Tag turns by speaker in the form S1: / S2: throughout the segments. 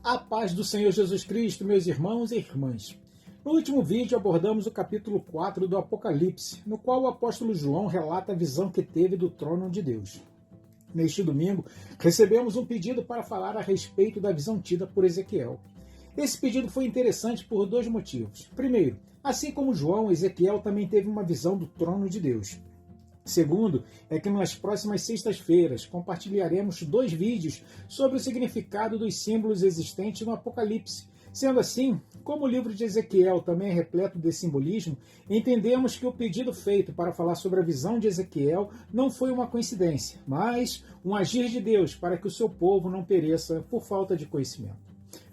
S1: A paz do Senhor Jesus Cristo, meus irmãos e irmãs. No último vídeo abordamos o capítulo 4 do Apocalipse, no qual o apóstolo João relata a visão que teve do trono de Deus. Neste domingo, recebemos um pedido para falar a respeito da visão tida por Ezequiel. Esse pedido foi interessante por dois motivos. Primeiro, assim como João, Ezequiel também teve uma visão do trono de Deus. Segundo, é que nas próximas sextas-feiras compartilharemos 2 vídeos sobre o significado dos símbolos existentes no Apocalipse. Sendo assim, como o livro de Ezequiel também é repleto de simbolismo, entendemos que o pedido feito para falar sobre a visão de Ezequiel não foi uma coincidência, mas um agir de Deus para que o seu povo não pereça por falta de conhecimento.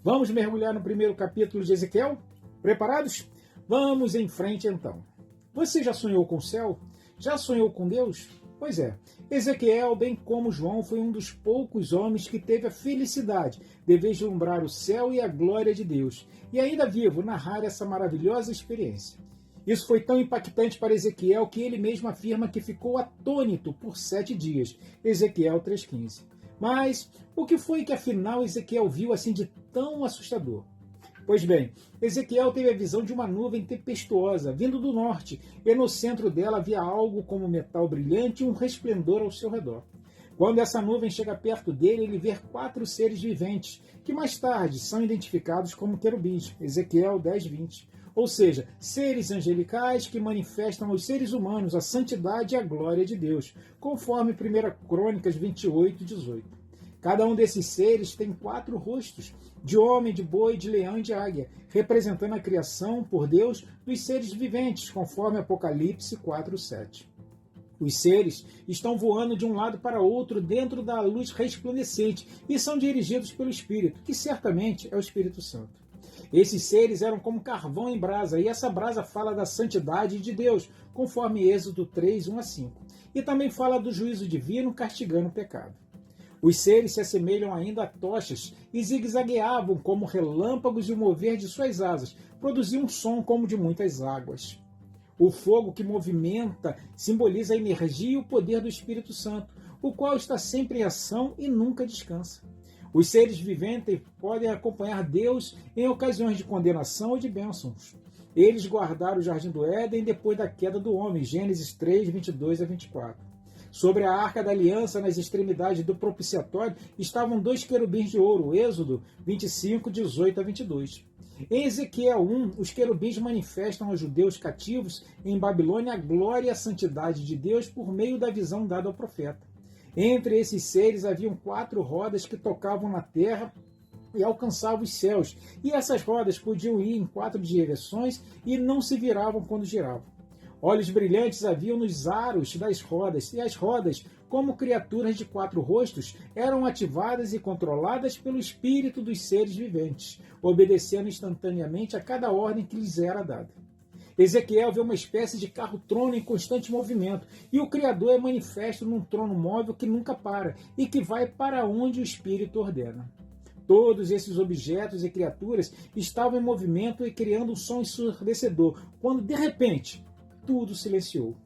S1: Vamos mergulhar no primeiro capítulo de Ezequiel? Preparados? Vamos em frente então. Você já sonhou com o céu? Já sonhou com Deus? Pois é, Ezequiel, bem como João, foi um dos poucos homens que teve a felicidade de vislumbrar o céu e a glória de Deus, e ainda vivo narrar essa maravilhosa experiência. Isso foi tão impactante para Ezequiel que ele mesmo afirma que ficou atônito por 7 dias, Ezequiel 3,15. Mas o que foi que afinal Ezequiel viu assim de tão assustador? Pois bem, Ezequiel teve a visão de uma nuvem tempestuosa, vindo do norte, e no centro dela havia algo como metal brilhante e um resplendor ao seu redor. Quando essa nuvem chega perto dele, ele vê 4 seres viventes, que mais tarde são identificados como querubins, Ezequiel 10:20. Ou seja, seres angelicais que manifestam aos seres humanos a santidade e a glória de Deus, conforme 1 Crônicas 28:18. Cada um desses seres tem 4 rostos, de homem, de boi, de leão e de águia, representando a criação por Deus dos seres viventes, conforme Apocalipse 4:7. Os seres estão voando de um lado para outro dentro da luz resplandecente e são dirigidos pelo Espírito, que certamente é o Espírito Santo. Esses seres eram como carvão em brasa, e essa brasa fala da santidade de Deus, conforme Êxodo 3:1-5, e também fala do juízo divino castigando o pecado. Os seres se assemelham ainda a tochas e zigue-zagueavam como relâmpagos e o mover de suas asas produzia um som como de muitas águas. O fogo que movimenta simboliza a energia e o poder do Espírito Santo, o qual está sempre em ação e nunca descansa. Os seres viventes podem acompanhar Deus em ocasiões de condenação ou de bênçãos. Eles guardaram o Jardim do Éden depois da queda do homem, Gênesis 3:22-24. Sobre a Arca da Aliança, nas extremidades do propiciatório, estavam 2 querubins de ouro, Êxodo 25:18-22. Em Ezequiel 1, os querubins manifestam aos judeus cativos em Babilônia a glória e a santidade de Deus por meio da visão dada ao profeta. Entre esses seres haviam 4 rodas que tocavam na terra e alcançavam os céus, e essas rodas podiam ir em 4 direções e não se viravam quando giravam. Olhos brilhantes haviam nos aros das rodas, e as rodas, como criaturas de 4 rostos, eram ativadas e controladas pelo espírito dos seres viventes, obedecendo instantaneamente a cada ordem que lhes era dada. Ezequiel vê uma espécie de carro-trono em constante movimento, e o Criador é manifesto num trono móvel que nunca para, e que vai para onde o Espírito ordena. Todos esses objetos e criaturas estavam em movimento e criando um som ensurdecedor, quando, de repente, tudo silenciou.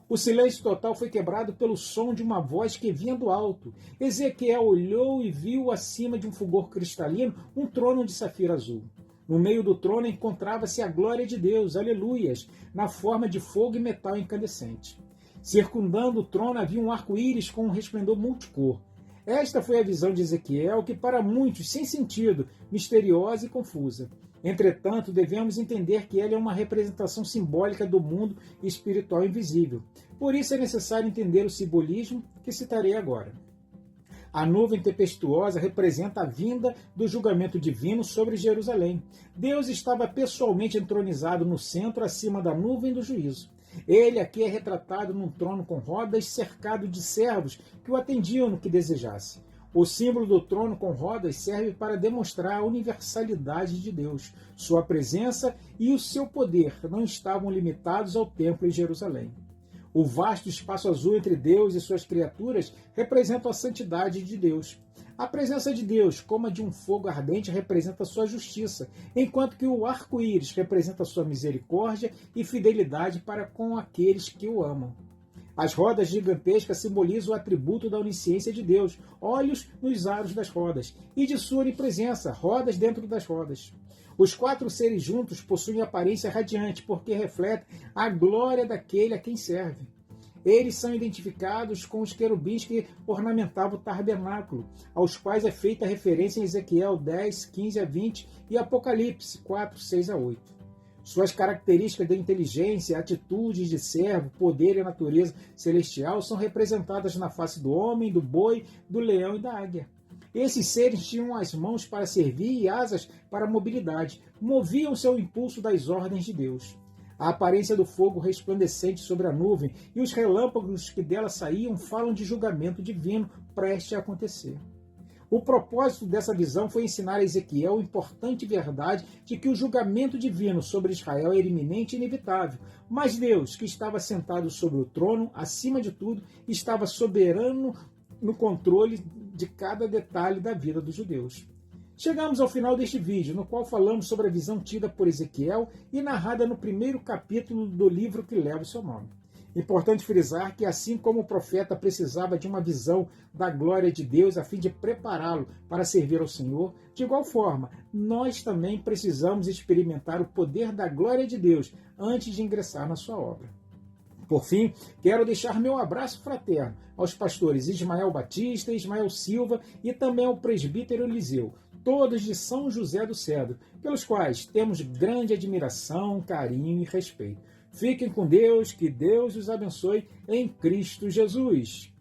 S1: O silêncio total foi quebrado pelo som de uma voz que vinha do alto. Ezequiel olhou e viu acima de um fulgor cristalino um trono de safira azul. No meio do trono encontrava-se a glória de Deus, aleluias, na forma de fogo e metal incandescente. Circundando o trono havia um arco-íris com um resplendor multicor. Esta foi a visão de Ezequiel, que para muitos, sem sentido, misteriosa e confusa. Entretanto, devemos entender que ela é uma representação simbólica do mundo espiritual invisível. Por isso é necessário entender o simbolismo que citarei agora. A nuvem tempestuosa representa a vinda do julgamento divino sobre Jerusalém. Deus estava pessoalmente entronizado no centro, acima da nuvem do juízo. Ele aqui é retratado num trono com rodas, cercado de servos que o atendiam no que desejasse. O símbolo do trono com rodas serve para demonstrar a universalidade de Deus. Sua presença e o seu poder não estavam limitados ao templo em Jerusalém. O vasto espaço azul entre Deus e suas criaturas representa a santidade de Deus. A presença de Deus, como a de um fogo ardente, representa sua justiça, enquanto que o arco-íris representa sua misericórdia e fidelidade para com aqueles que o amam. As rodas gigantescas simbolizam o atributo da onisciência de Deus, olhos nos aros das rodas, e de sua onipresença, rodas dentro das rodas. Os 4 seres juntos possuem aparência radiante, porque refletem a glória daquele a quem serve. Eles são identificados com os querubins que ornamentavam o tabernáculo, aos quais é feita referência em Ezequiel 10, 15 a 20 e Apocalipse 4, 6 a 8. Suas características de inteligência, atitudes de servo, poder e natureza celestial são representadas na face do homem, do boi, do leão e da águia. Esses seres tinham as mãos para servir e asas para a mobilidade, moviam-se ao impulso das ordens de Deus. A aparência do fogo resplandecente sobre a nuvem e os relâmpagos que dela saíam falam de julgamento divino prestes a acontecer. O propósito dessa visão foi ensinar a Ezequiel a importante verdade de que o julgamento divino sobre Israel era iminente e inevitável, mas Deus, que estava sentado sobre o trono, acima de tudo, estava soberano no controle de cada detalhe da vida dos judeus. Chegamos ao final deste vídeo, no qual falamos sobre a visão tida por Ezequiel e narrada no primeiro capítulo do livro que leva o seu nome. Importante frisar que, assim como o profeta precisava de uma visão da glória de Deus a fim de prepará-lo para servir ao Senhor, de igual forma, nós também precisamos experimentar o poder da glória de Deus antes de ingressar na sua obra. Por fim, quero deixar meu abraço fraterno aos pastores Ismael Batista, Ismael Silva e também ao presbítero Eliseu, todos de São José do Cedro, pelos quais temos grande admiração, carinho e respeito. Fiquem com Deus, que Deus os abençoe em Cristo Jesus.